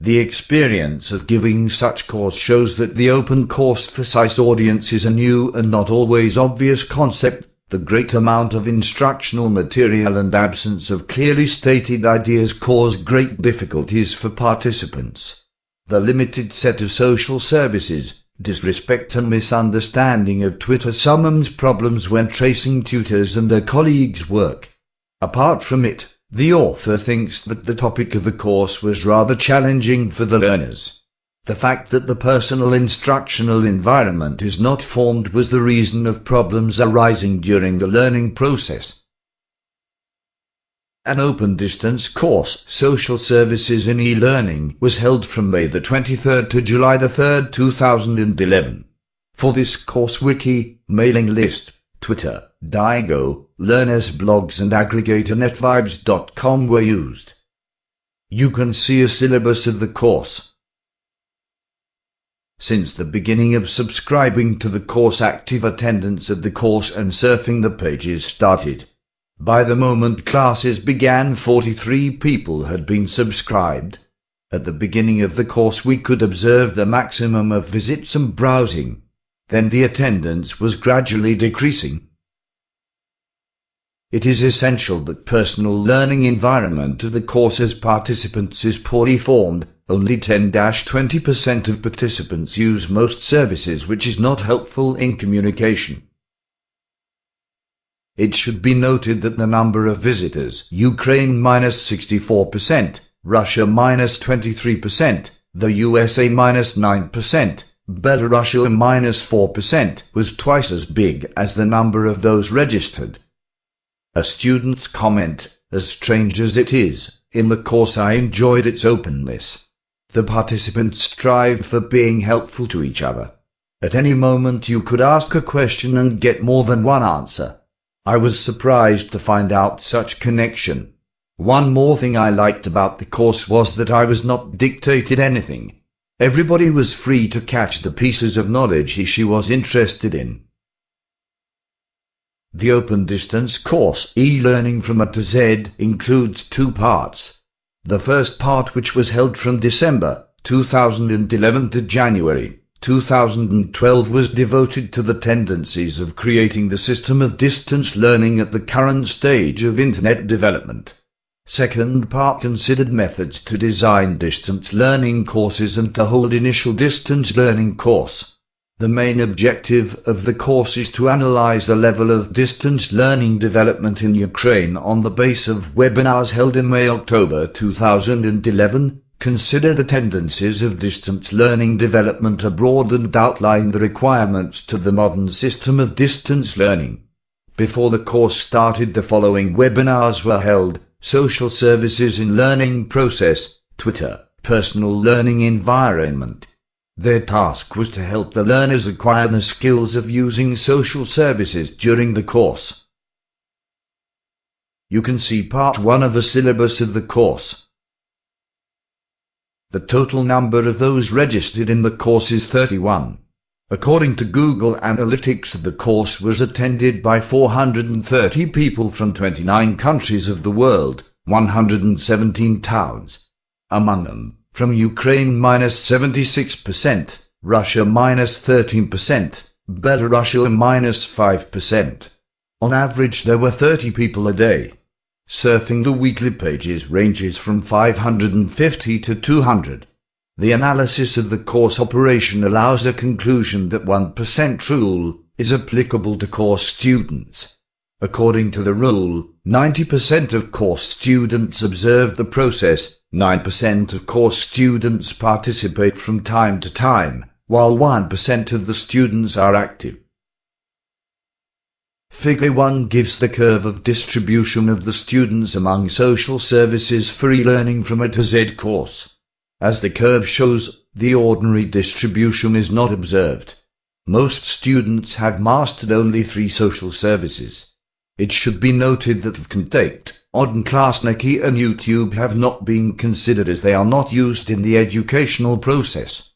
The experience of giving such course shows that the open course for size audience is a new and not always obvious concept. The great amount of instructional material and absence of clearly stated ideas cause great difficulties for participants. The limited set of social services, disrespect and misunderstanding of Twitter summons problems when tracing tutors and their colleagues' work. Apart from it, the author thinks that the topic of the course was rather challenging for the learners. The fact that the personal instructional environment is not formed was the reason of problems arising during the learning process. An open distance course, Social Services in E-Learning, was held from May the 23rd to July the 3rd, 2011. For this course wiki, mailing list, Twitter, Digo, learners blogs and aggregator netvibes.com were used. You can see a syllabus of the course. Since the beginning of subscribing to the course, active attendance at the course and surfing the pages started. By the moment classes began, 43 people had been subscribed. At the beginning of the course we could observe the maximum of visits and browsing. Then the attendance was gradually decreasing. It is essential that personal learning environment of the course's participants is poorly formed. Only 10–20% of participants use most services, which is not helpful in communication. It should be noted that the number of visitors, Ukraine -64%, Russia -23%, the USA -9%, Belarus -4%, was twice as big as the number of those registered. A student's comment, as strange as it is, in the course I enjoyed its openness. The participants strived for being helpful to each other. At any moment you could ask a question and get more than one answer. I was surprised to find out such connection. One more thing I liked about the course was that I was not dictated anything. Everybody was free to catch the pieces of knowledge she was interested in. The open distance course, E-Learning from A to Z, includes two parts. The first part, which was held from December 2011 to January 2012, was devoted to the tendencies of creating the system of distance learning at the current stage of Internet development. Second part considered methods to design distance learning courses and to hold initial distance learning course. The main objective of the course is to analyze the level of distance learning development in Ukraine on the basis of webinars held in May–October 2011, consider the tendencies of distance learning development abroad and outline the requirements to the modern system of distance learning. Before the course started, the following webinars were held: Social Services in Learning Process, Twitter, Personal Learning Environment. Their task was to help the learners acquire the skills of using social services during the course. You can see part 1 of a syllabus of the course. The total number of those registered in the course is 31. According to Google Analytics, the course was attended by 430 people from 29 countries of the world, 117 towns. Among them, from Ukraine -76%, Russia -13%, Belarus -5%. On average there were 30 people a day. Surfing the weekly pages ranges from 550 to 200. The analysis of the course operation allows a conclusion that 1% rule is applicable to course students. According to the rule, 90% of course students observe the process, 9% of course students participate from time to time, while 1% of the students are active. Figure 1 gives the curve of distribution of the students among social services for E-Learning from A to Z course. As the curve shows, the ordinary distribution is not observed. Most students have mastered only 3 social services. It should be noted that Vkontakte, Odnoklassniki and YouTube have not been considered as they are not used in the educational process.